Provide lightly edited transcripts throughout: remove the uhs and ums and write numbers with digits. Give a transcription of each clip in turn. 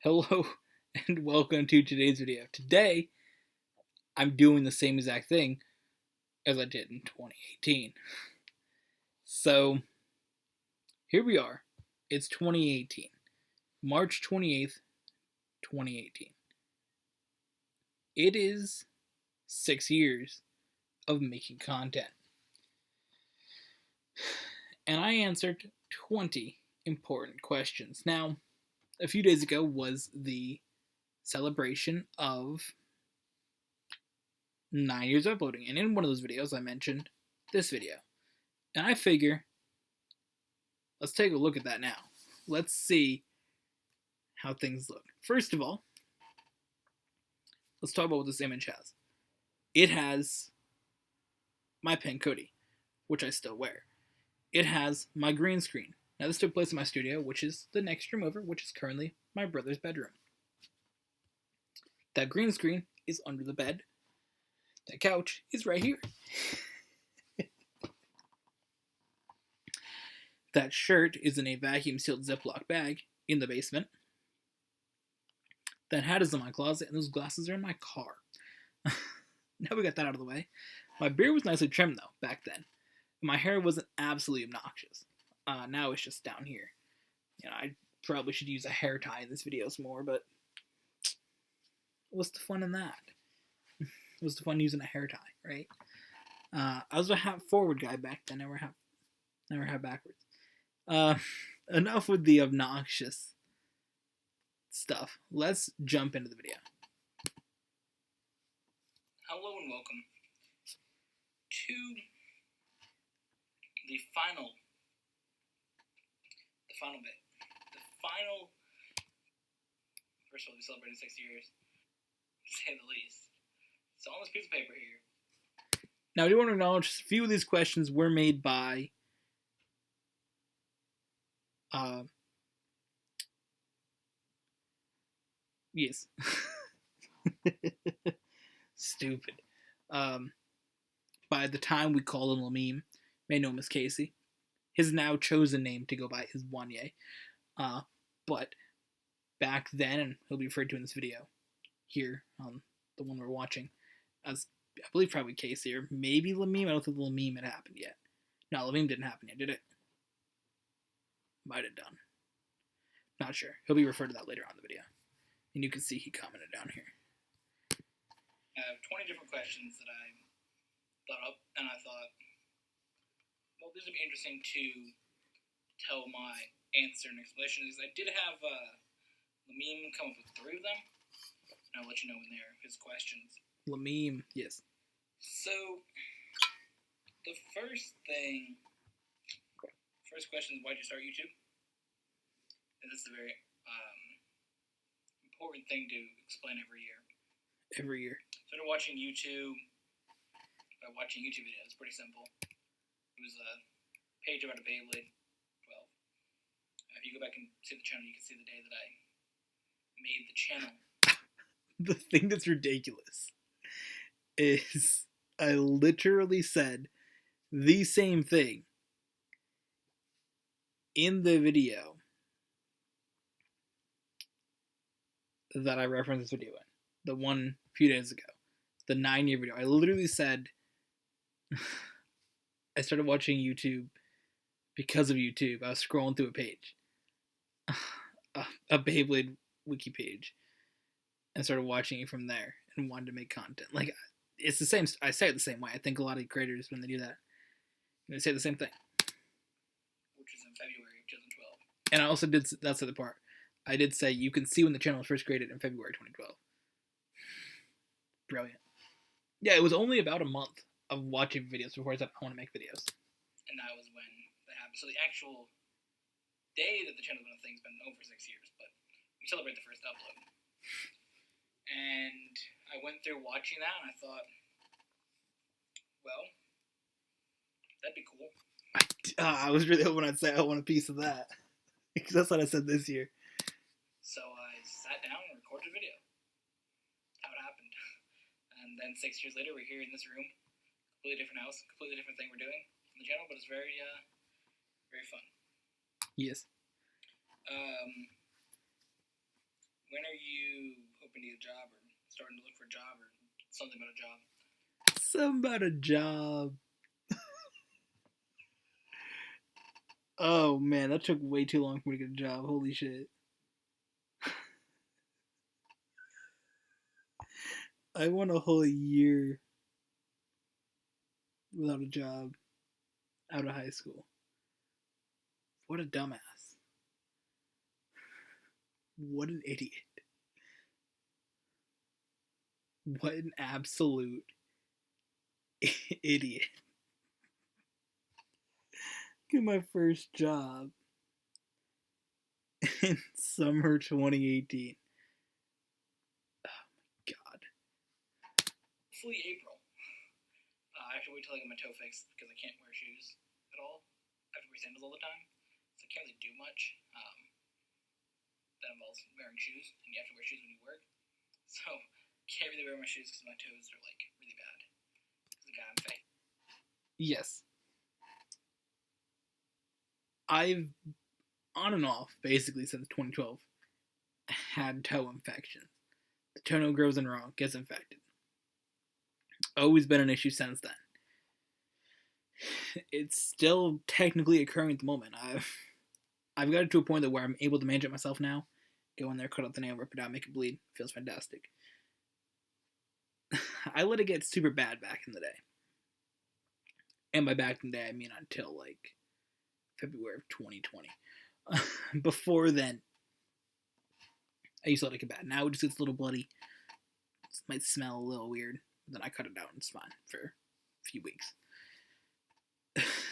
Hello and welcome to today's video. Today, I'm doing the same exact thing as I did in 2018. So, here we are. It's 2018. March 28th, 2018. It is 6 years of making content. And I answered 20 important questions. Now, a few days ago was the celebration of 9 years of uploading, and in one of those videos I mentioned this video, and I figure let's take a look at that now. Let's see how things look. First of all, let's talk about what this image has. It has my pink hoodie, which I still wear. It has my green screen. Now this took place in my studio, which is the next room over, which is currently my brother's bedroom. That green screen is under the bed. That couch is right here. That shirt is in a vacuum-sealed Ziploc bag in the basement. That hat is in my closet, and those glasses are in my car. Now we got that out of the way. My beard was nicely trimmed, though, back then. My hair wasn't absolutely obnoxious. Now it's just down here. You know, I probably should use a hair tie in this video some more, but what's the fun in that? What's the fun using a hair tie, right? I was a hat forward guy back then. Never hat backwards. Enough with the obnoxious stuff. Let's jump into the video. Hello and welcome to the final bit. First of all, we celebrated 6 years, to say the least. So on this piece of paper here. Now, I do want to acknowledge a few of these questions were made by yes. Stupid. By the time we call him Lamim, may know him as Casey. His now chosen name to go by is Wanye. But back then, and he'll be referred to in this video here, the one we're watching, as I believe probably Casey or maybe Lamim. I don't think Lamim had happened yet. No, Lamim didn't happen yet, did it? Might have done. Not sure. He'll be referred to that later on in the video. And you can see he commented down here. I have 20 different questions that I thought up, and I thought, well, this would be interesting to tell my answer and explanation. I did have Lamim come up with 3 of them, and I'll let you know when they're his questions. Lamim, yes. So, the first question is, why'd you start YouTube? And this is a very important thing to explain every year. Every year. Started watching YouTube by watching YouTube videos. It's pretty simple. It was a page about a Beyblade 12. If you go back and see the channel, you can see the day that I made the channel. The thing that's ridiculous is I literally said the same thing in the video that I referenced this video in. The one a few days ago. The 9-year video. I literally said I started watching YouTube because of YouTube. I was scrolling through a page. A Beyblade wiki page. And started watching it from there and wanted to make content. Like, it's the same. I say it the same way. I think a lot of creators, when they do that, they say the same thing. Which was in February of 2012. And I also did, that's the other part. I did say you can see when the channel was first created in February 2012. Brilliant. Yeah, it was only about a month of watching videos before I said I want to make videos. And that was when that happened. So the actual day that the channel's been a thing has been over 6 years, but we celebrate the first upload. And I went through watching that, and I thought, well, that'd be cool. I was really hoping I'd say I want a piece of that. Because that's what I said this year. So I sat down and recorded a video. How it happened. And then 6 years later, we're here in this room. Completely different house. Completely different thing we're doing on the channel, but it's very, very fun. Yes. When are you hoping to get a job or starting to look for a job or something about a job? Something about a job. Oh man, that took way too long for me to get a job. Holy shit. I went a whole year without a job out of high school. What a dumbass. What an idiot. What an absolute idiot. Get my first job in summer 2018. Oh my god. Hopefully April. I have to wait till I get my toe fixed because I can't wear shoes at all. I have to wear sandals all the time, so I can't really do much. That involves wearing shoes, and you have to wear shoes when you work. So can't really wear my shoes because my toes are like really bad. Because the guy I'm fake. Yes. I've, on and off, basically since 2012, had toe infections. The toenail grows in wrong, gets infected. Always been an issue since then. It's still technically occurring at the moment. I've got it to a point that where I'm able to manage it myself now. Go in there, cut out the nail, rip it out, make it bleed. Feels fantastic. I let it get super bad back in the day. And by back in the day, I mean until like February of 2020. Before then, I used to let it get bad. Now it just gets a little bloody. It might smell a little weird. Then I cut it out and it's fine for a few weeks.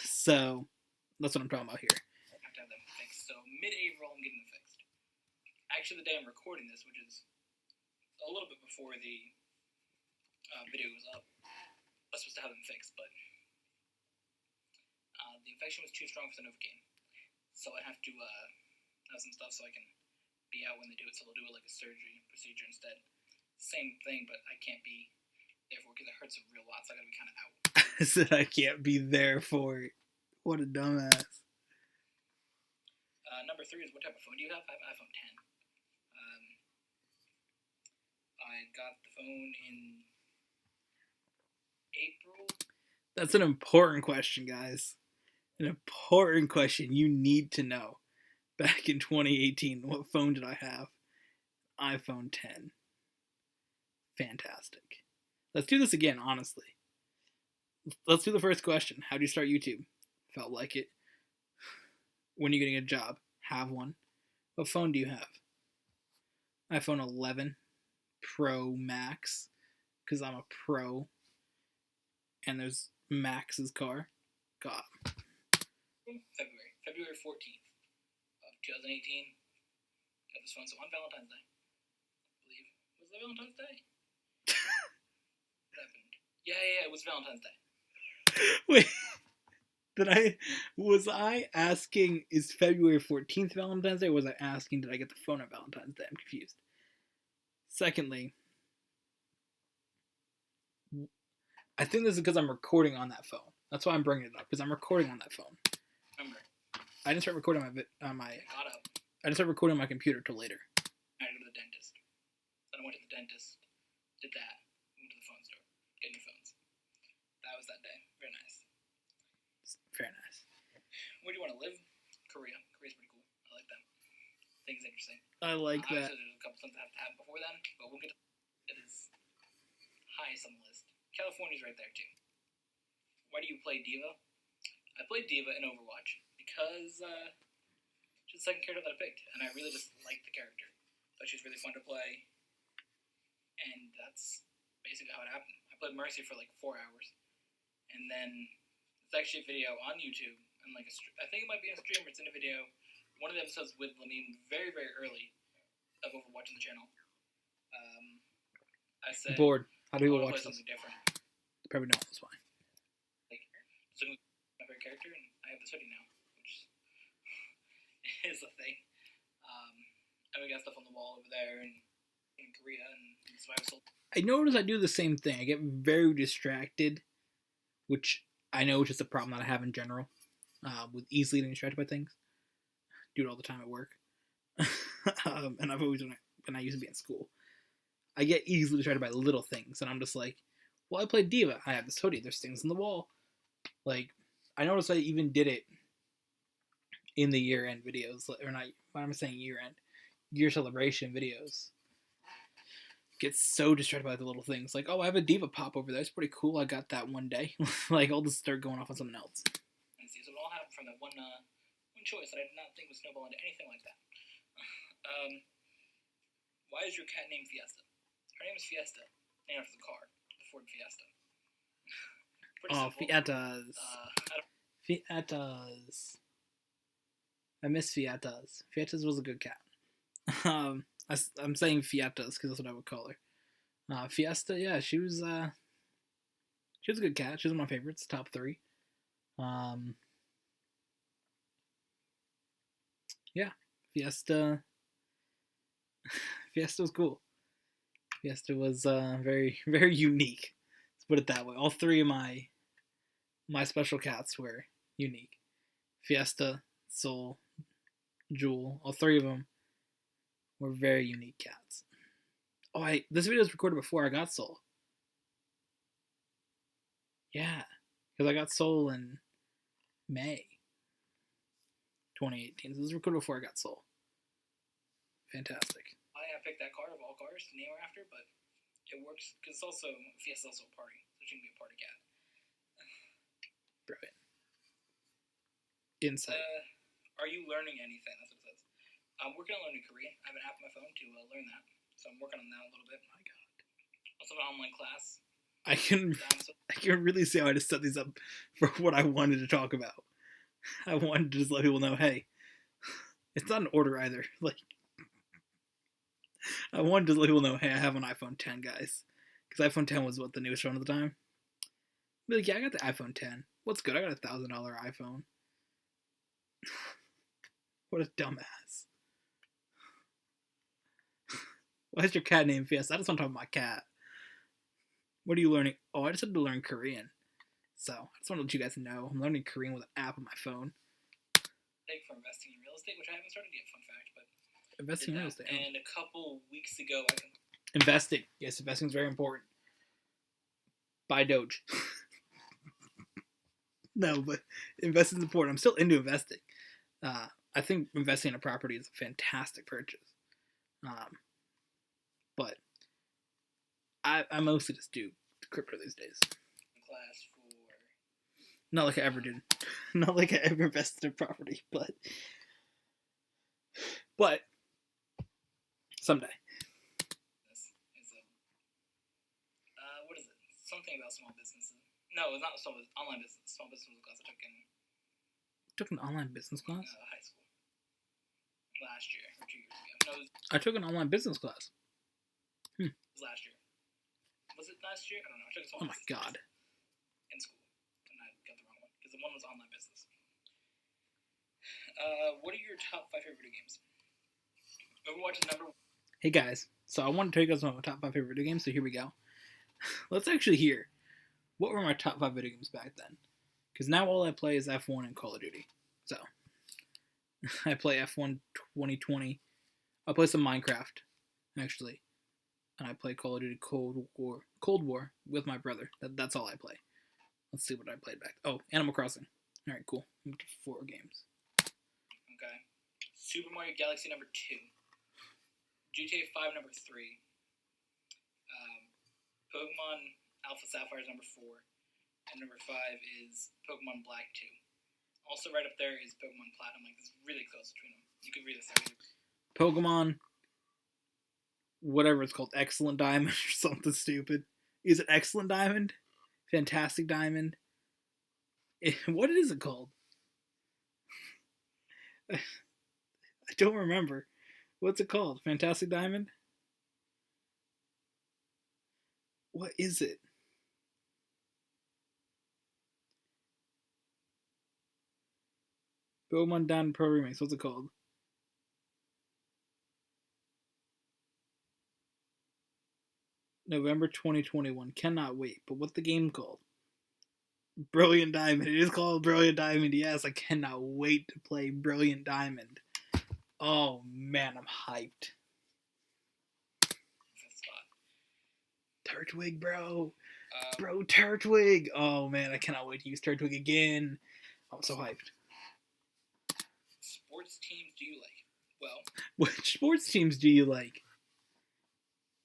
So, that's what I'm talking about here. I have to have them fixed. So mid-April, I'm getting them fixed. Actually, the day I'm recording this, which is a little bit before the video goes up, I was supposed to have them fixed, but the infection was too strong for the Novocaine. So I have to have some stuff so I can be out when they do it. So they'll do it like a surgery procedure instead. Same thing, but I can't be there for it because it hurts a real lot, so I gotta be kind of out. I said I can't be there for it. What a dumbass. Number 3 is what type of phone do you have? I have an iPhone 10. I got the phone in April. That's an important question, guys. An important question you need to know. Back in 2018, what phone did I have? iPhone 10. Fantastic. Let's do this again, honestly. Let's do the first question. How do you start YouTube? Felt like it. When are you getting a job? Have one. What phone do you have? iPhone 11 Pro Max, because I'm a pro. And there's Max's car. God. February 14th of 2018. Got this phone, so on Valentine's Day, I believe. Was it Valentine's Day? What happened? Yeah, it was Valentine's Day. Wait, was I asking, is February 14th Valentine's Day, or was I asking, did I get the phone on Valentine's Day? I'm confused. Secondly, I think this is because I'm recording on that phone. That's why I'm bringing it up, because I'm recording on that phone. Remember. I didn't start recording I didn't start recording on my computer till later. I had to go to the dentist. Then I went to the dentist, did that, went to the phone store, get new phones. That was that day. Very nice. Very nice. Where do you want to live? Korea. Korea's pretty cool. I like that. I think it's interesting. I like that. Obviously, there's a couple things that have to happen before then, but we'll get to it. Is highest on the list. California's right there, too. Why do you play Diva? I played Diva in Overwatch because she's the second character that I picked, and I really just liked the character. Thought she was really fun to play, and that's basically how it happened. I played Mercy for like 4 hours, and then it's actually a video on YouTube, and like I think it might be a stream or it's in a video. One of the episodes with Lamine very, very early of Overwatch on the channel. I said, bored. How do people watch this? Something different. They probably don't. That's why. Like, so my favorite character, and I have this hoodie now, which is a thing. And we got stuff on the wall over there in Korea, and Survival Soul. I notice I do the same thing. I get very distracted, which I know is just a problem that I have in general, with easily getting distracted by things. Do it all the time at work. And I've always done it when I used to be in school. I get easily distracted by little things, and I'm just like, well, I played Diva. I have this hoodie. There's things on the wall. Like, I noticed I even did it in the year-end videos, or not, what am I saying, year-end? Year celebration videos. Get so distracted by the little things. Like, oh, I have a Diva pop over there. It's pretty cool. I got that one day. Like, I'll just start going off on something else. And see, so it all happened from that one choice that I did not think would snowball into anything like that. Why is your cat named Fiesta? Her name is Fiesta, named after the car, the Ford Fiesta. Oh, Fietas. Fietas. I miss Fietas. Fietas was a good cat. I'm saying Fietas because that's what I would call her. Fiesta, yeah, she was a good cat. She was one of my favorites, top 3. Yeah, Fiesta. Fiesta was cool. Fiesta was very, very unique. Let's put it that way. All 3 of my special cats were unique. Fiesta, Soul, Jewel, all 3 of them were very unique cats. Oh, this video was recorded before I got Soul. Yeah, because I got Soul in May 2018. So this was recorded before I got Soul. Fantastic. I picked that car of all cars to name her after, but it works because Fiesta's also a party, so she can be a party cat. Brilliant. Insight. Are you learning anything? That's what it says. I'm working on learning Korean. I have an app on my phone to learn that, so I'm working on that a little bit. My God. Also, an online class. I can really see how I just set these up for what I wanted to talk about. I wanted to just let people know, hey, it's not an order either. Like, I wanted to let people know, hey, I have an iPhone 10, guys, because iPhone 10 was what the newest phone at the time. Be like, yeah, I got the iPhone 10. What's good? I got a $1,000 iPhone. What a dumbass. Why is your cat named Fiesta? I just want to talk about my cat. What are you learning? Oh, I just had to learn Korean. So, I just want to let you guys know. I'm learning Korean with an app on my phone. For investing in real estate, which I haven't started yet, fun fact, but investing in real estate. And a couple weeks ago, Investing. Yes, investing is very important. Buy Doge. No, but investing is important. I'm still into investing. I think investing in a property is a fantastic purchase. But I mostly just do crypto these days. Class for... Not like I ever did. Not like I ever invested in property, but someday. What is it? Something about small businesses. No, it's not small business. Online business. Small business class I took in. Took an online business class? High school. Last year or 2 years ago. No, I took an online business class. It was last year. Was it last year? I don't know. I took it Oh my God. In school. And I got the wrong one. Because the one was online business. What are your top 5 favorite video games? Overwatch is number 1. Hey guys, so I want to tell you guys about my top 5 favorite video games, so here we go. Let's actually hear what were my top 5 video games back then. Because now all I play is F1 and Call of Duty. So, I play F1 2020. I play some Minecraft, actually. And I play Call of Duty Cold War with my brother. That's all I play. Let's see what I played back. Oh, Animal Crossing. Alright, cool. I'm up to 4 games. Okay. Super Mario Galaxy number 2. GTA 5 number 3. Pokemon Alpha Sapphire is number 4. And number 5 is Pokemon Black 2. Also right up there is Pokemon Platinum. Like, it's really close between them. You could read this out. Pokemon, whatever it's called, Excellent Diamond or something stupid. Is it Excellent Diamond? Fantastic Diamond? What is it called? I don't remember. What's it called? Fantastic Diamond? What is it? Pokemon Diamond Pro Remix. What's it called? November 2021. Cannot wait. But what's the game called? Brilliant Diamond. It is called Brilliant Diamond. Yes, I cannot wait to play Brilliant Diamond. Oh man, I'm hyped. Turtwig, bro. Um, Bro, Turtwig. Oh, man, I cannot wait to use Turtwig again. I'm so hyped. Sports teams do you like? Well, which sports teams do you like?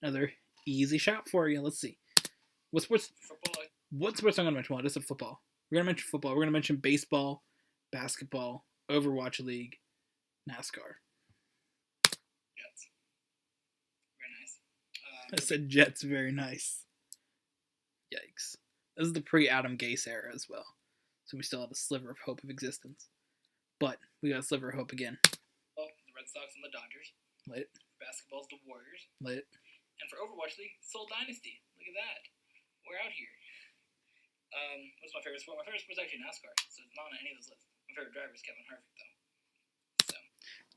Another easy shot for you. Let's see. What sports? football. What sports I'm gonna mention? Well, just a football. We're gonna mention football. We're gonna mention baseball, basketball, Overwatch League, NASCAR. Jets. Very nice. I said Jets. Very nice. Yikes. This is the pre-Adam Gase era as well, so we still have a sliver of hope of existence. But we got a sliver of hope again. Well, the Red Sox and the Dodgers. Lit. Basketball's the Warriors. Lit. And for Overwatch League, Soul Dynasty. Look at that. We're out here. What's my favorite sport? My favorite sport is actually NASCAR, so it's not on any of those lists. My favorite driver is Kevin Harvick, though. So.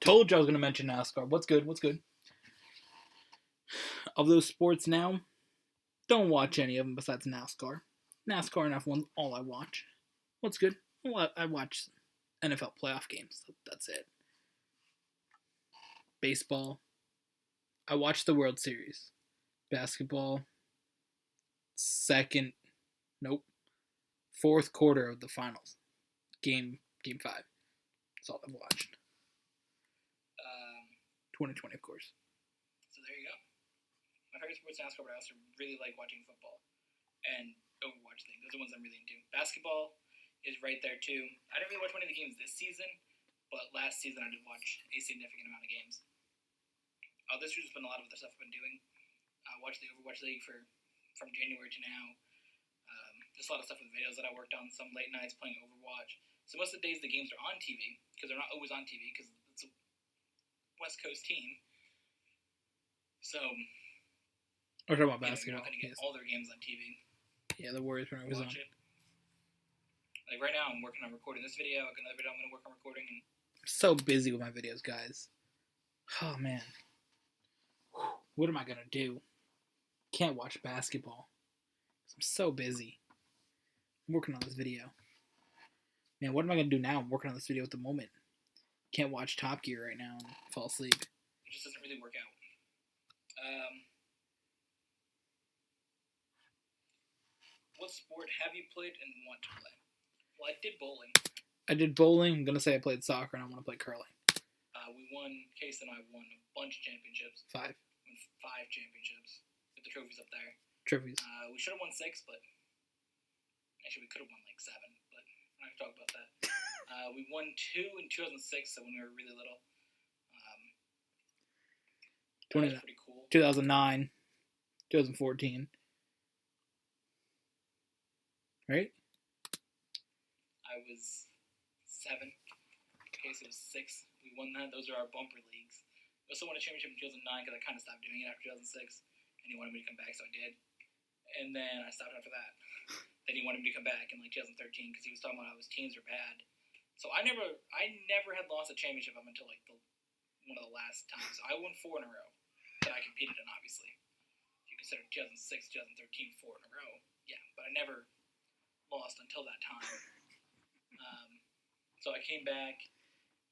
Told you I was going to mention NASCAR. What's good? What's good? Of those sports now, don't watch any of them besides NASCAR. NASCAR and F1 all I watch. What's good? Well, I watch NFL playoff games. That's it. Baseball. I watch the World Series. Basketball. Fourth quarter of the finals. Game 5. That's all I've watched. 2020, of course. So there you go. My favorite sports is NASCAR, but I also really like watching football and Overwatch League. Those are the ones I'm really into. Basketball is right there too. I didn't really watch many of the games this season, but last season I did watch a significant amount of games. This year's been a lot of other stuff I've been doing. I watched the Overwatch League from January to now. Just a lot of stuff with videos that I worked on, some late nights playing Overwatch. So most of the days the games are on TV, because they're not always on TV, because it's a West Coast team. So, We're talking about basketball. You're not going to get all their games on TV. Yeah, the Warriors are always on. It. Like right now, I'm working on recording this video. I've got another video I'm going to work on recording. And I'm so busy with my videos, guys. Oh, man. What am I going to do? Can't watch basketball. I'm so busy. I'm working on this video. Man, what am I going to do now? I'm working on this video at the moment. Can't watch Top Gear right now and fall asleep. It just doesn't really work out. What sport have you played and want to play? Well, I did bowling. I'm going to say I played soccer and I want to play curling. We won, Case and I won a bunch of championships. 5. We won 5 championships. With the trophies up there. Trophies. We should have won 6, but actually we could have won like 7, but I'm not going to talk about that. We won 2 in 2006, so when we were really little. That was pretty cool. 2009, 2014. Right? I was 7. Case was 6. We won that. Those are our bumper leagues. We also won a championship in 2009 because I kind of stopped doing it after 2006. And he wanted me to come back, so I did. And then I stopped after that. Then he wanted me to come back in like 2013 because he was talking about how his teams are bad. So I never had lost a championship up until like one of the last times. I won 4 in a row that I competed in, obviously. If you consider 2006, 2013, 4 in a row. Yeah, but I never lost until that time. So I came back.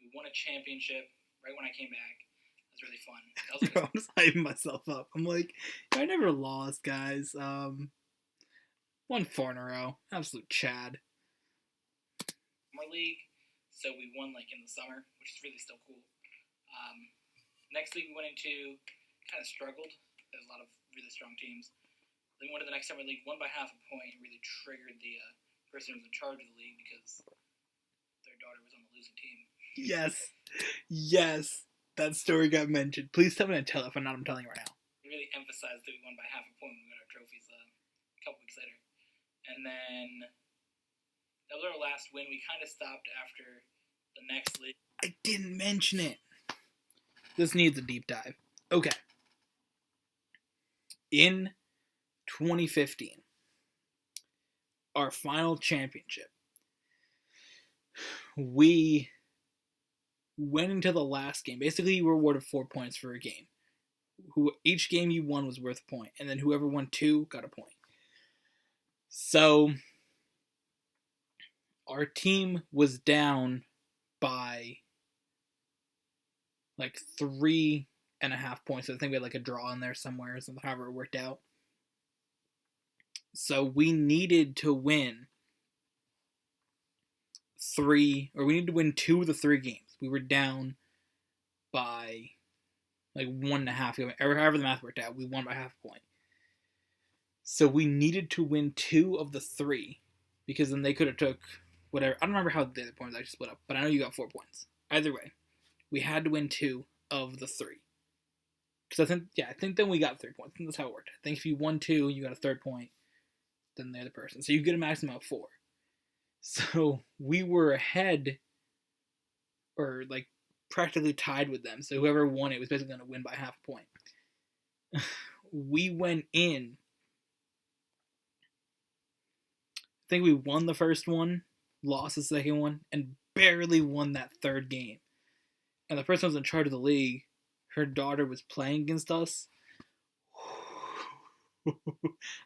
We won a championship right when I came back. It was really fun. That was Bro, I'm just hyping myself up. I'm like, I never lost, guys. Won 4 in a row. Absolute Chad. Summer league, so we won like in the summer, which is really still cool. Next league we went into, kind of struggled. There's a lot of really strong teams. Then we went to the next summer league, won by half a point, and really triggered the person who was in charge of the league because their daughter was on the losing team. Yes. That story got mentioned. Please tell me to tell it. If I'm not, I'm telling you right now. We really emphasized that we won by half a point when we got our trophies a couple weeks later. And then that was our last win. We kind of stopped after the next league. I didn't mention it. This needs a deep dive. Okay. In 2015, our final championship, we went into the last game. Basically, you were awarded 4 points for a game. Each game you won was worth a point, and then whoever won 2 got a point. So, our team was down by like 3.5 points. I think we had like a draw in there somewhere, or something, however it worked out. So we needed to win we needed to win 2 of the 3 games. We were down by like 1.5, or however the math worked out. We won by half a point. So we needed to win 2 of the 3, because then they could have took whatever. I don't remember how the other points actually split up, but I know you got 4 points. Either way, we had to win 2 of the 3. Because I think then we got 3 points. I think that's how it worked. I think if you won 2, you got a third point, then the other person. So you get a maximum of 4. So we were ahead, or like practically tied with them. So whoever won it was basically going to win by half a point. We went in. I think we won the first one, lost the second one, and barely won that third game. And the person who was in charge of the league, her daughter was playing against us.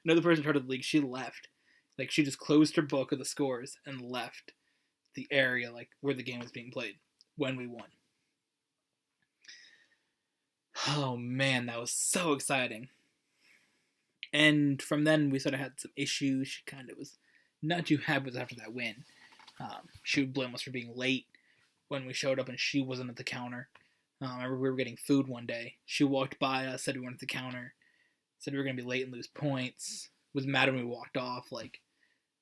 Another person in charge of the league, she left. Like, she just closed her book of the scores and left the area, like, where the game was being played when we won. Oh, man, that was so exciting. And from then, we sort of had some issues. She kind of was not too happy with after that win. She would blame us for being late when we showed up and she wasn't at the counter. I remember we were getting food one day. She walked by us, said we weren't at the counter, said we were going to be late and lose points. Was mad when we walked off, like,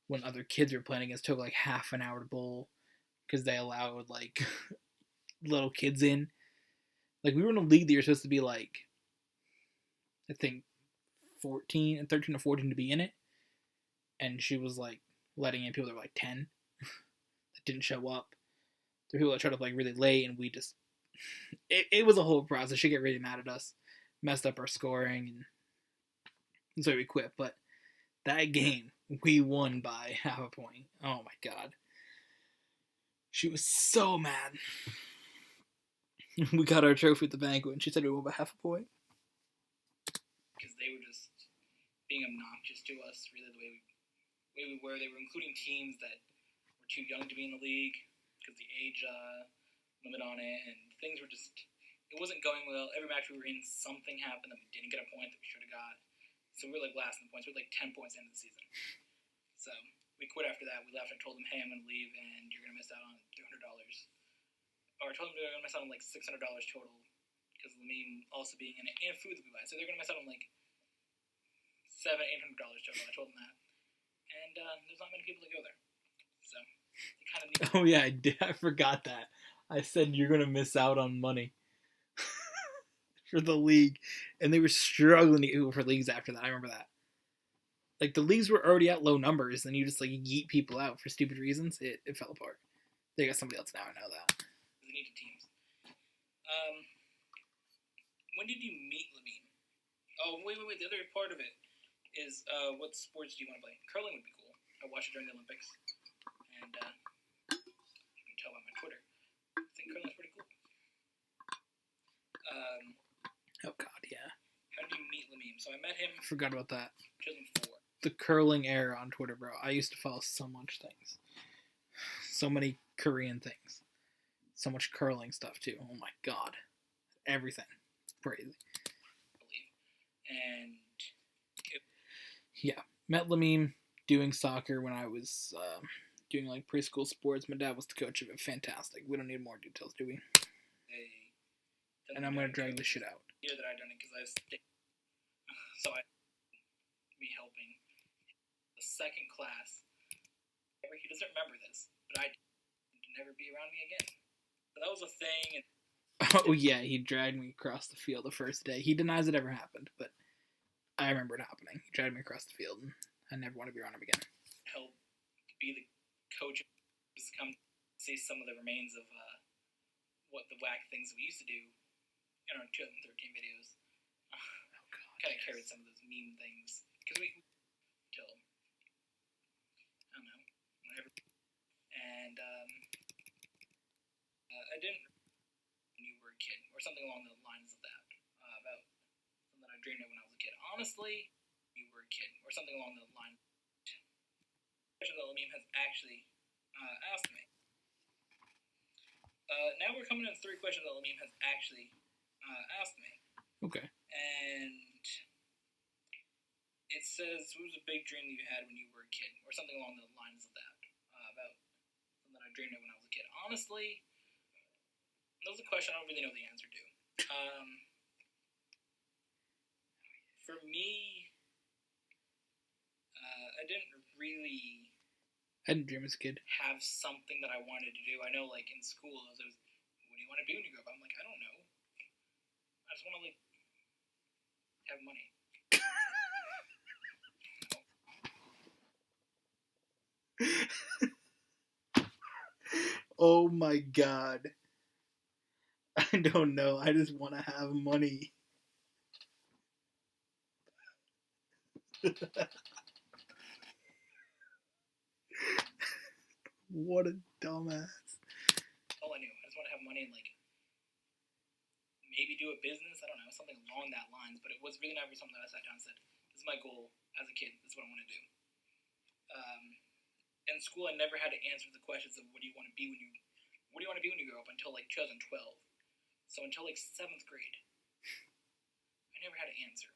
when other kids we were playing against took, like, half an hour to bowl because they allowed, like, little kids in. Like, we were in a league that you're supposed to be, like, I think 13 or 14 to be in it. And she was, like, letting in people that were, like, 10 that didn't show up. There were people that showed up, like, really late, and we just... It was a whole process. She got really mad at us, messed up our scoring, and so we quit. But that game, we won by half a point. Oh my god. She was so mad. We got our trophy at the banquet, and she said we won by half a point. Because they were just being obnoxious to us, really, the way we were. They were including teams that were too young to be in the league because the age limit on it, and things were just, it wasn't going well. Every match we were in, something happened that we didn't get a point that we should have got. So we were like last in the points. We were like 10 points into the season. So we quit after that. We left. I told them, hey, I'm going to leave, and you're going to miss out on $300. Or I told them they're going to miss out on like $600 total because of the meme also being in it, and food that we buy. So they're going to miss out on like $700-800 total. I told them that. And there's not many people that go there. So they kind of need. Oh, yeah, I forgot that. I said you're going to miss out on money for the league. And they were struggling to get people for leagues after that. I remember that. Like, the leagues were already at low numbers, and you just, like, yeet people out for stupid reasons. It fell apart. They got somebody else now, I know that. They need teams. When did you meet Lamine? Oh, wait. The other part of it is, what sports do you want to play? Curling would be cool. I watched it during the Olympics. And, you can tell by my Twitter. I think curling's pretty cool. Oh, God, yeah. How did you meet Lamine? So I met him. I forgot about that. 2004. The curling era on Twitter, bro. I used to follow so much things. So many Korean things. So much curling stuff, too. Oh, my God. Everything. Crazy. I believe. And... Yeah. Met Lamine doing soccer when I was doing, like, preschool sports. My dad was the coach of it. Fantastic. We don't need more details, do we? And I'm going to drag this shit out. Year that I done it because I was... So me helping the second class. He doesn't remember this, but I to never be around me again. But that was a thing. And oh yeah, he dragged me across the field the first day. He denies it ever happened, but I remember it happening. He dragged me across the field, and I never want to be around him again. Help be the coach, just come see some of the remains of what the whack things we used to do in our 2013 videos. Kind of carried some of those meme things because we till I don't know whenever, and I didn't when you were a kid or something along the lines of that about something I dreamed of when I was a kid. Honestly, you were a kid or something along the line. Question that Lamine has actually asked me. Now we're coming to 3 questions that Lamine has actually asked me. Okay. And It says, what was a big dream that you had when you were a kid? Or something along the lines of that. About something that I dreamed of when I was a kid. Honestly, that was a question I don't really know the answer to. For me, I didn't really I didn't dream as a kid. have something that I wanted to do. I know, like, in school, it was, what do you want to be when you grow up? I'm like, I don't know. I just want to, like, have money. Oh my god. I don't know. I just want to have money. What a dumbass. All I knew. I just want to have money and, like, maybe do a business. I don't know, something along that lines. But it was really never something that I sat down and said, this is my goal as a kid. This is what I want to do. In school, I never had to answer the questions of what do you want to be when you grow up until, like, 2012. So until, like, 7th grade, I never had to answer.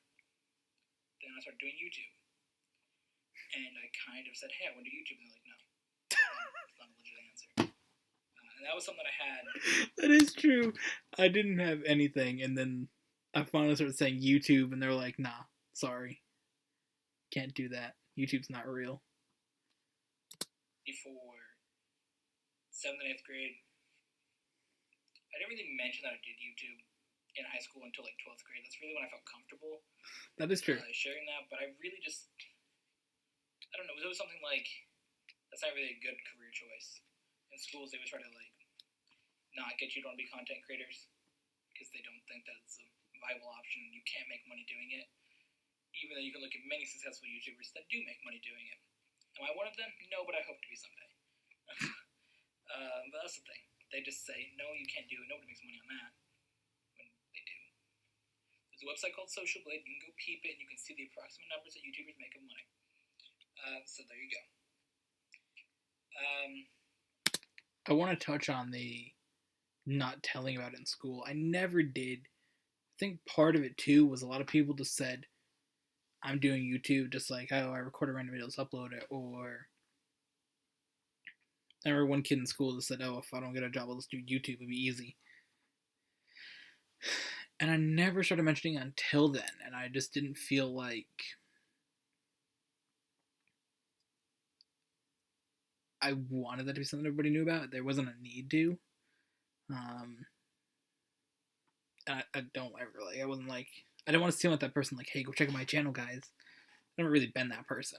Then I started doing YouTube. And I kind of said, hey, I want to do YouTube. And they're like, no. It's not a legit answer. And that was something that I had. That is true. I didn't have anything, and then I finally started saying YouTube, and they're like, nah, sorry. Can't do that. YouTube's not real. Before 7th and 8th grade, I didn't really mention that I did YouTube in high school until, like, 12th grade. That's really when I felt comfortable That is true. sharing that. But I really just, I don't know, it was something like, that's not really a good career choice. In schools, they would try to, like, not get you to want to be content creators because they don't think that's a viable option. You can't make money doing it. Even though you can look at many successful YouTubers that do make money doing it. Am I one of them? No, but I hope to be someday. But that's the thing. They just say, no, you can't do it. Nobody makes money on that. When they do. There's a website called Social Blade. You can go peep it and you can see the approximate numbers that YouTubers make of money. So there you go. I want to touch on the not telling about it in school. I never did. I think part of it, too, was a lot of people just said, I'm doing YouTube, just like, oh, I record a random videos, upload it, or I remember one kid in school that said, oh, if I don't get a job, I'll just do YouTube, it'll be easy. And I never started mentioning it until then, and I just didn't feel like I wanted that to be something everybody knew about. There wasn't a need to. I don't ever, like, I wasn't like, I didn't want to seem like that person, like, hey, go check out my channel, guys. I've never really been that person.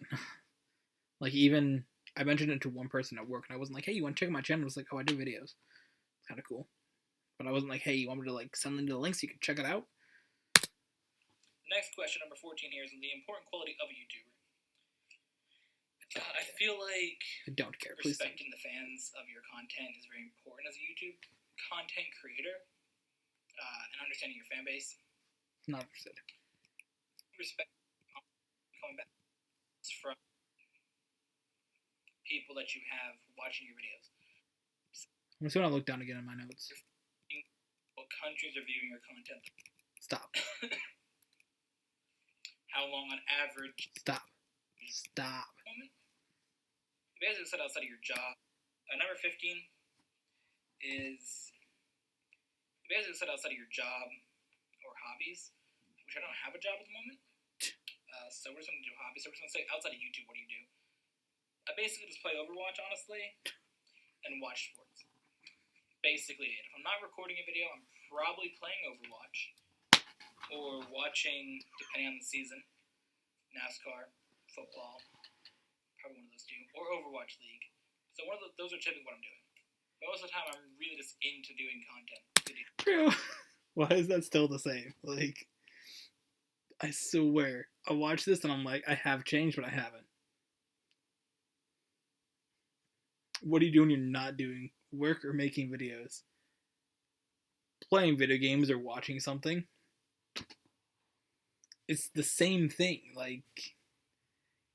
Like, even, I mentioned it to one person at work, and I wasn't like, hey, you want to check out my channel? I was like, oh, I do videos. It's kind of cool. But I wasn't like, hey, you want me to, like, send them to the link so you can check it out? Next question, number 14 here, is the important quality of a YouTuber. I feel like I don't care. Please respecting the fans of your content is very important as a YouTube content creator, and understanding your fan base. Not interested. Respect coming back from people that you have watching your videos. I'm just gonna look down again in my notes. What countries are viewing your content? Stop. How long on average? Stop. Stop. You basically said outside of your job. Number 15 is you basically said outside of your job or hobbies, which I don't have a job at the moment. So we're just going to do hobbies. So we're just going to say outside of YouTube, what do you do? I basically just play Overwatch, honestly, and watch sports. Basically, if I'm not recording a video, I'm probably playing Overwatch or watching, depending on the season, NASCAR, football, probably one of those two, or Overwatch League. So those are typically what I'm doing. But most of the time, I'm really just into doing content. Bro, why is that still the same? Like, I swear, I watch this and I'm like, I have changed, but I haven't. What do you do when you're not doing work or making videos? Playing video games or watching something? It's the same thing. Like,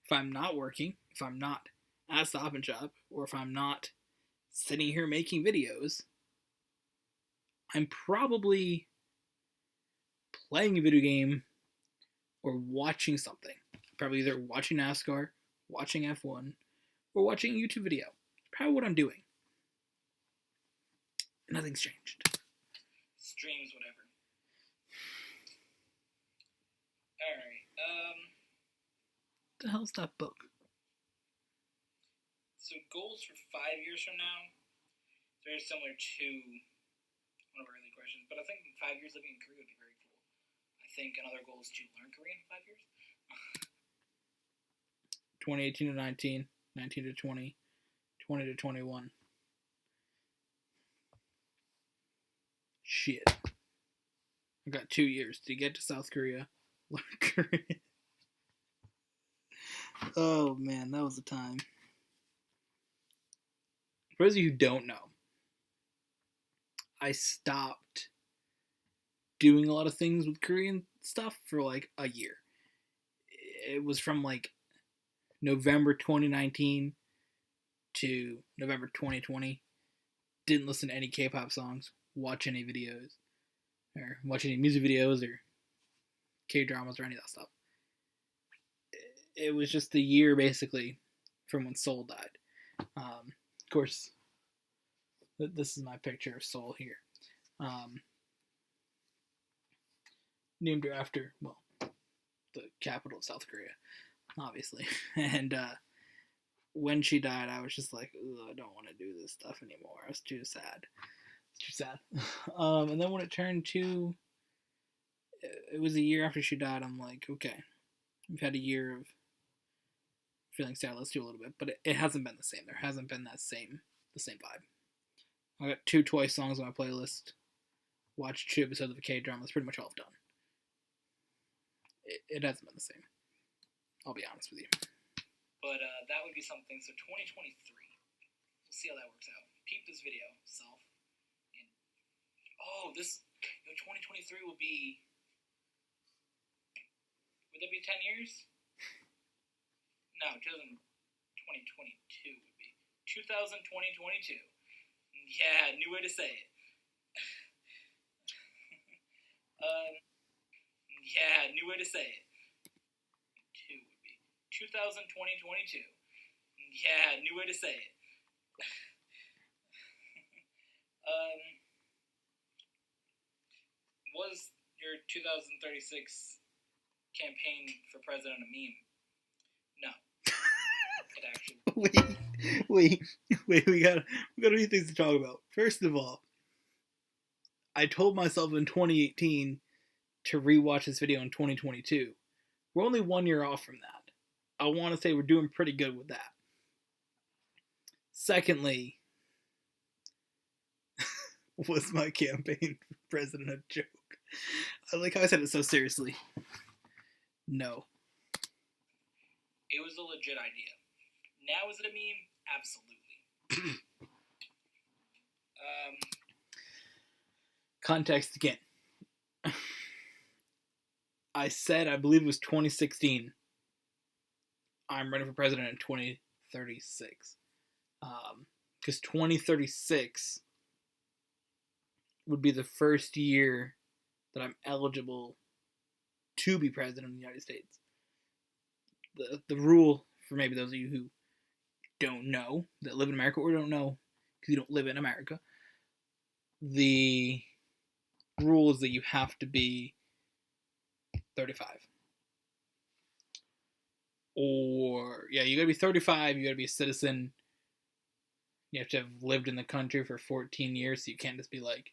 if I'm not working, if I'm not at Stop and Shop, or if I'm not sitting here making videos, I'm probably playing a video game or watching something. probably either watching NASCAR, watching F1, or watching a YouTube video. Probably what I'm doing. Nothing's changed. Streams, whatever. Alright, What the hell's that book? so goals for 5 years from now, very similar to one of our early questions, but I think in 5 years living in Korea would be very cool. I think another goal is to learn Korean in 5 years. 2018 to 19, 19 to 20, 20 to 21. Shit. I got 2 years to get to South Korea, learn Korean. Oh man, that was a time. For those of you who don't know, I stopped doing a lot of things with Korean stuff for like a year. It was from like November 2019 to November 2020. Didn't listen to any K-pop songs, watch any videos, or watch any music videos or K-dramas or any of that stuff. It was just a year basically from when Seoul died. Of course, this is my picture of Seoul here. Named her after, well, the capital of South Korea, obviously. And when she died, I was just like, I don't want to do this stuff anymore. It's too sad. It's too sad. And then when it turned to, it was a year after she died, I'm like, okay, we've had a year of feeling sad. Let's do a little bit, but it hasn't been the same. There hasn't been the same vibe. I got 2 Twice songs on my playlist. Watched 2 episodes of a K-drama. That's pretty much all I've done. It hasn't been the same. I'll be honest with you. But that would be something. So 2023. We'll see how that works out. Peep this video, self. And, 2023 will be. Would that be 10 years? No, 2022 would be. 2022. Yeah, new way to say it. Yeah, new way to say it. 2 would be 2022. Yeah, new way to say it. Was your 2036 campaign for president a meme? No. It actually. Wait. We got a few things to talk about. First of all, I told myself in 2018 to rewatch this video in 2022. We're only 1 year off from that. I want to say we're doing pretty good with that. Secondly, was my campaign for president a joke? I like how I said it so seriously. No. It was a legit idea. Now is it a meme? Absolutely. Context again. I said, I believe it was 2016, I'm running for president in 2036. Because 2036 would be the first year that I'm eligible to be president of the United States. The rule, for maybe those of you who don't know, that live in America or don't know because you don't live in America, the rule is that you have to be 35. Or, yeah, you gotta be 35, you gotta be a citizen, you have to have lived in the country for 14 years, so you can't just be like,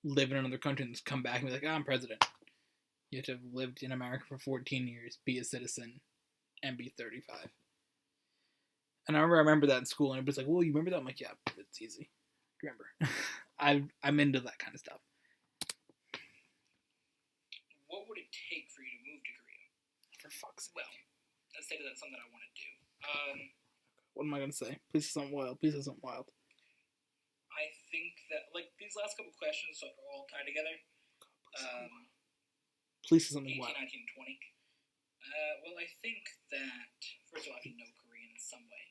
live in another country and just come back and be like, I'm president. You have to have lived in America for 14 years, be a citizen, and be 35. And I remember that in school, and it was like, well, you remember that? I'm like, yeah, it's easy. Remember. I'm into that kind of stuff. What would it take for you to move to Korea? For fuck's sake. Well, let's say that's something I want to do. What am I going to say? Please say something wild. Please say something wild. I think that, like, these last couple questions are all tied together. Please say something 18, wild. 19, 20. Well, I think that, first of all, I have to know Korean in some way.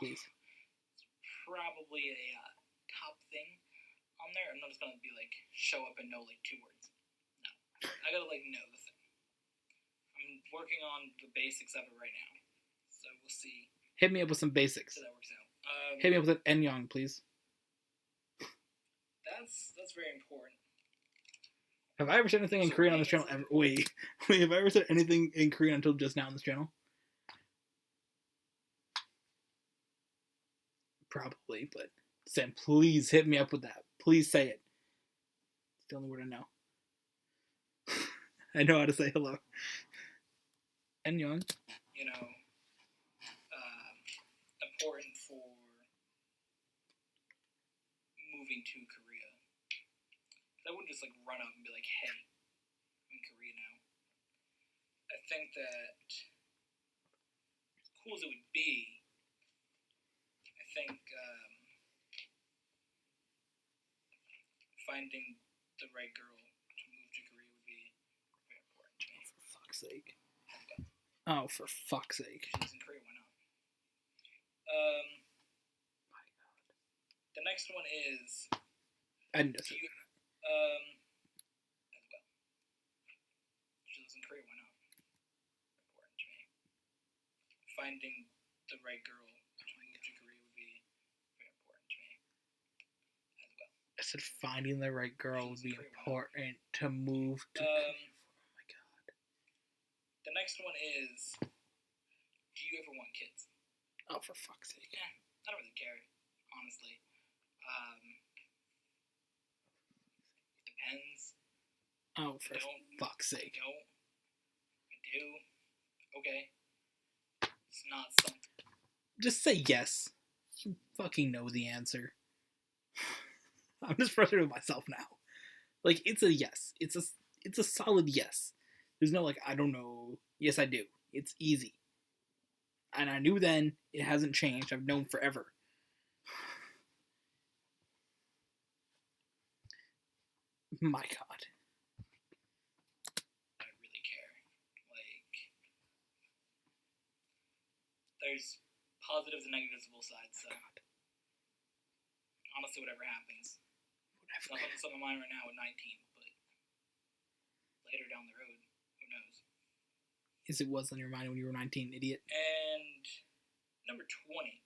Please. It's probably a top thing on there. I'm not just going to be, like, show up and know, like, 2 words. No. I gotta, like, know the thing. I'm working on the basics of it right now. So we'll see. Hit me up with some basics. So that works out. Hit me up with an Enyong, please. That's very important. Have I ever said anything in Korean on this channel ever? Wait, have I ever said anything in Korean until just now on this channel? Probably, but Sam, please hit me up with that. Please say it. It's the only word I know. I know how to say hello. Enyong. You know, important for moving to Korea. I wouldn't just like run up and be like, "Hey, I'm in Korea now." I think that as cool as it would be, I think finding the right girl to move to Korea would be very important to me. For fuck's sake. Oh, for fuck's sake. If she lives in Korea, why not? My God. The next one is I didn't just say that. as well. She lives in Korea, why not? Important to me. Finding the right girl to move to Korea would be very important to me as well. I said finding the right girl would be important to move to Korea. Oh my God. The next one is, do you ever want kids? Oh, for fuck's sake. Yeah, I don't really care, honestly. Depends. Oh, for fuck's sake. I don't. I do. Okay. It's not something. Just say yes. You fucking know the answer. I'm just frustrated with myself now. Like, it's a yes. It's a solid yes. There's no like, I don't know. Yes, I do. It's easy. And I knew then, it hasn't changed. I've known forever. My God. I really care. Like, there's positives and negatives of both sides, so honestly, whatever happens. It's not something that's on my mind right now at 19, but later down the road, who knows? Yes, it was on your mind when you were 19, idiot. And number 20.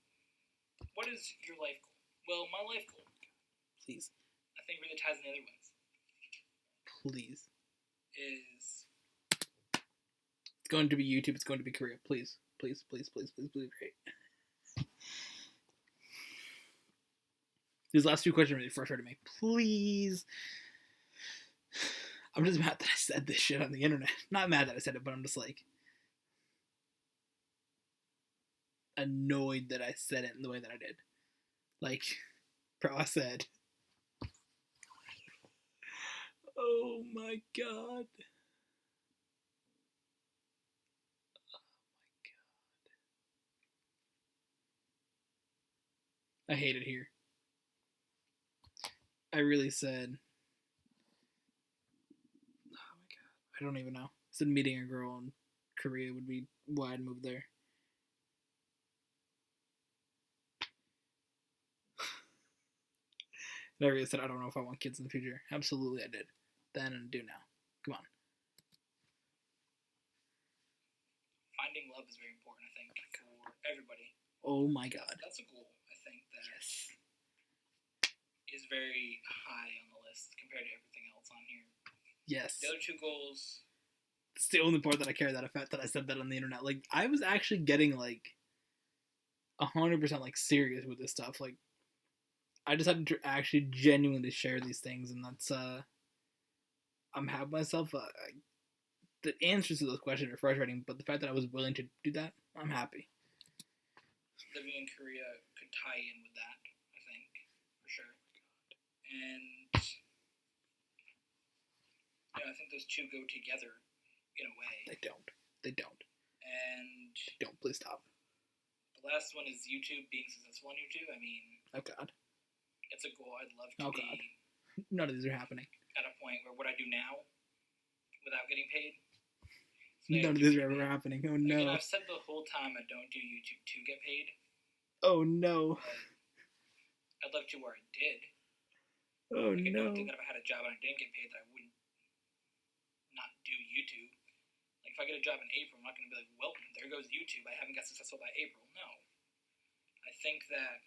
What is your life goal? Well, my life goal, Please. I think really ties in the other ones, Please. is It's going to be YouTube. It's going to be Korea. Please. Please, please, please, please, please. Great. These last two questions really frustrated me. Please. I'm just mad that I said this shit on the internet. Not mad that I said it, but I'm just like annoyed that I said it in the way that I did. Like, bro, I said, oh my God. I hate it here. I really said, oh my God, I don't even know. I said meeting a girl in Korea would be why I'd move there. And I really said, I don't know if I want kids in the future. Absolutely I did. Then and do now. Come on. finding love is very important, I think, for everybody. Oh my God. That's a goal, I think, that Yes. is very high on the list compared to everything else on here. Yes. The other two goals. It's the only part that I care that fact that I said that on the internet. Like, I was actually getting like 100% like serious with this stuff. Like, I decided to actually genuinely share these things, and that's I'm happy with myself. The answers to those questions are frustrating, but the fact that I was willing to do that, I'm happy. Living in Korea could tie in with that, I think, for sure. And I think those two go together in a way. They don't. They don't. And Don't. Please stop. the last one is YouTube, being successful on YouTube. I mean, Oh God. it's a goal I'd love to be None of these are happening. at a point where what I do now, without getting paid. None of these are ever happening. Oh no. Again, I've said the whole time I don't do YouTube to get paid. Oh no. But I'd love to where I did. Oh I no. don't think that if I had a job and I didn't get paid that I wouldn't not do YouTube. Like if I get a job in April, I'm not going to be like, well, there goes YouTube. I haven't got successful by April. No. I think that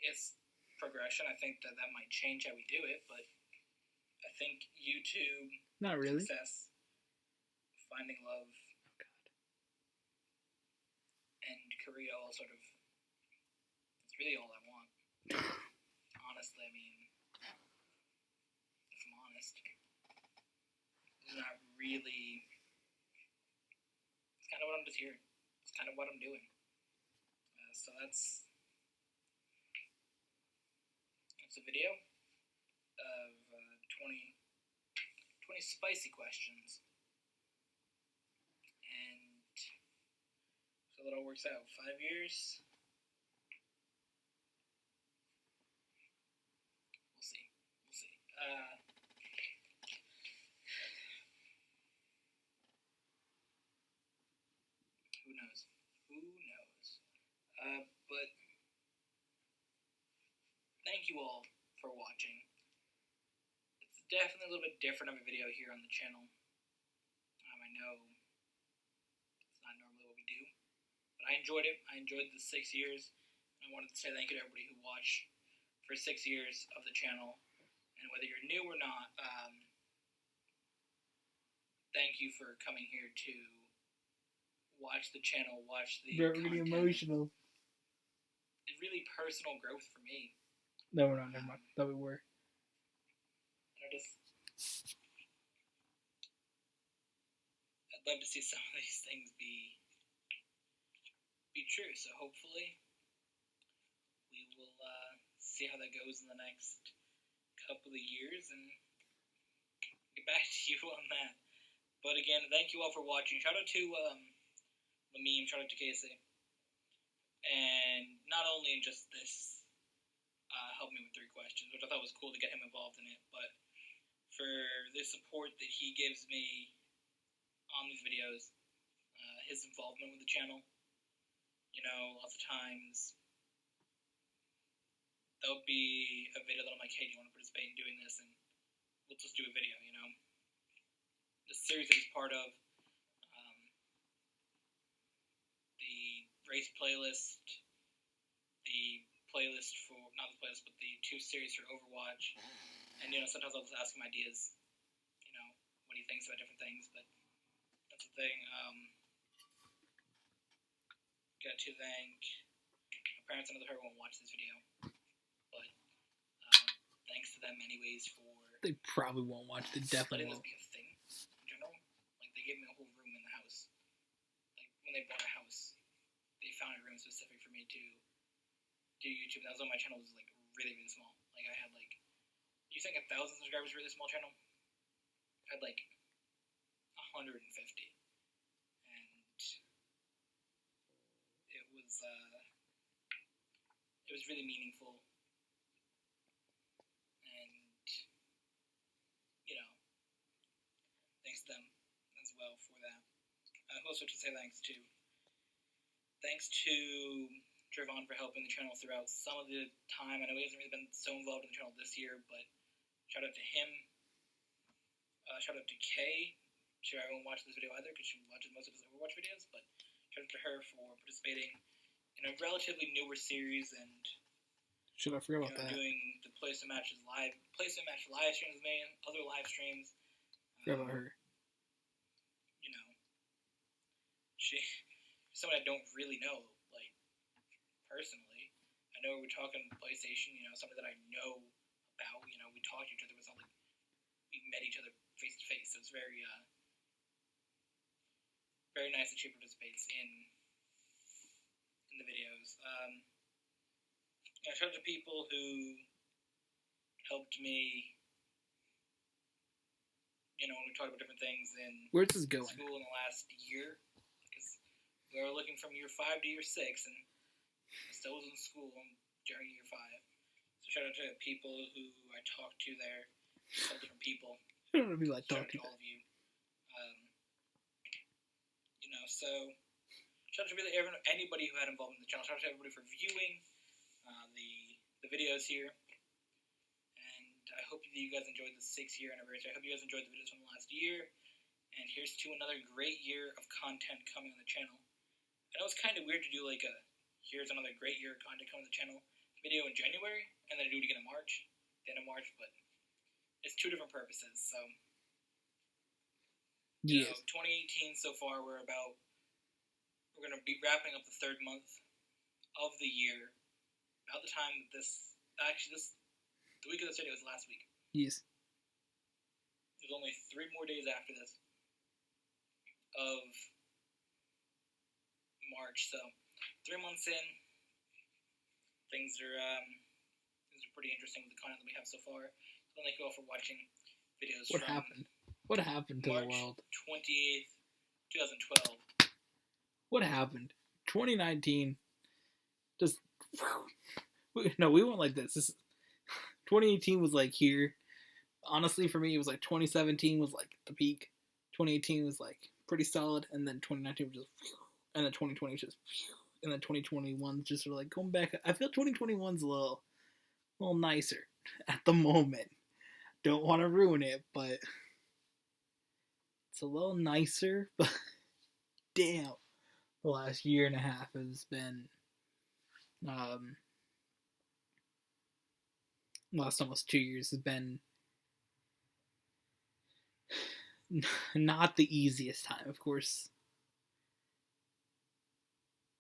it's progression. I think that might change how we do it, but I think YouTube, not really, success, finding love, and Korea all sort of, it's really all I want. Honestly, I mean, if I'm honest, it's not really, it's kind of what I'm just hearing. It's kind of what I'm doing. So that's a video of 20 spicy questions. And so that all works out. 5 years. We'll see. Who knows? But thank you all for watching. It's definitely a little bit different of a video here on the channel. I know it's not normally what we do, but I enjoyed it. I enjoyed the 6 years. I wanted to say thank you to everybody who watched for 6 years of the channel. And whether you're new or not, thank you for coming here to watch the channel, watch the Very content. emotional. It's really personal growth for me. No, we're not. Never mind. Thought we were. I'd love to see some of these things be true. So hopefully, we will see how that goes in the next couple of years and get back to you on that. But again, thank you all for watching. Shout out to Lamim, shout out to Casey. And not only in just this, helped me with 3 questions, which I thought was cool to get him involved in it, but for the support that he gives me on these videos, his involvement with the channel. You know, lots of times there'll be a video that I'm like, hey, do you want to participate in doing this? And we'll just do a video, you know. The series that he's part of, the race playlist, the playlist for, not the playlist, but the 2 series for Overwatch. And, you know, sometimes I'll just ask him ideas, you know, what he thinks about different things, but that's the thing. Got to thank my parents. I know they won't watch this video, but thanks to them anyways for... They probably won't watch. They definitely won't. Letting this be a thing in general. Like, they gave me a whole room in the house. Like, when they bought a house, they found a room specific for me to do YouTube. That was when my channel was, like, really, really small. Like, I had, like... You think 1,000 subscribers is a really small channel? I had, like, 150. And it was really meaningful. And, you know, thanks to them as well for that. I also to say thanks to Trevon for helping the channel throughout some of the time. I know he hasn't really been so involved in the channel this year, but shout out to him. Shout out to Kay. Sure, I won't watch this video either because she watches most of his Overwatch videos, but shout out to her for participating in a relatively newer series and Should I forget about that? Doing the Placement Match live streams with me, other live streams. Forget about her. You know, she's someone I don't really know, like, personally. I know we're talking PlayStation, you know, something that I know about, you know, we talk to each other, but it's not like we met each other face to face, so it's very, very nice that she participates in the videos. Shout out to people who helped me, you know, when we talk about different things in Where's this going? school in the last year, because we were looking from year 5 to year 6, and I still was in school during year 5. So shout out to people who I talked to there, all different people. I don't know if you like Shout out talking to all of you. You know, so shout out to really anybody who had involvement in the channel. Shout out to everybody for viewing the videos here. And I hope that you guys enjoyed the 6-year anniversary. I hope you guys enjoyed the videos from the last year. And here's to another great year of content coming on the channel. I know it's kind of weird to do like a here's another great year of content coming on the channel video in January, and then do it again in March, the end of March, but it's two different purposes. So, Yes. 2018 so far, we're going to be wrapping up the third month of the year. About the time that the week of this video was last week. Yes. There's only 3 more days after this of March, so 3 months in, things are pretty interesting with the content that we have so far. So thank you all for watching videos. What happened? What happened to March the world? 28th, 2012. What happened? 2019. Just no, we went like this. 2018 was like here. Honestly, for me, it was like 2017 was like the peak. 2018 was like pretty solid, and then 2019 was just, and then 2020 was just, and then 2021 just sort of like going back. I feel 2021's a little nicer at the moment. Don't want to ruin it, but it's a little nicer. But damn, the last year and a half has been, last almost 2 years has been not the easiest time. Of course,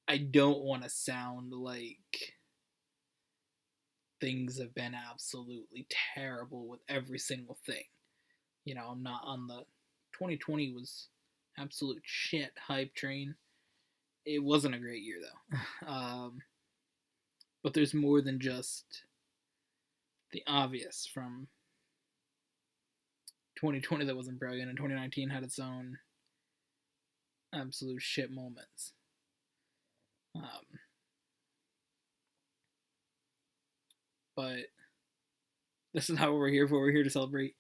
I don't want to sound like things have been absolutely terrible with every single thing. I'm not on the 2020 was absolute shit hype train. It wasn't a great year though. But there's more than just the obvious from 2020 that wasn't brilliant, and 2019 had its own absolute shit moments. But this is how we're here for. We're here to celebrate.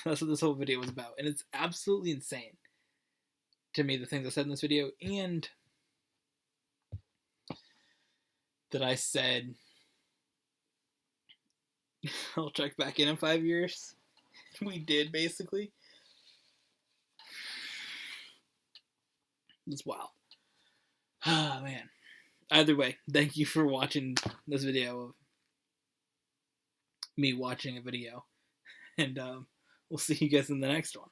That's what this whole video was about. And it's absolutely insane to me, the things I said in this video, and that I said I'll check back in 5 years. We did, basically. It's wild. Ah, man. Either way, thank you for watching this video of me watching a video. And we'll see you guys in the next one.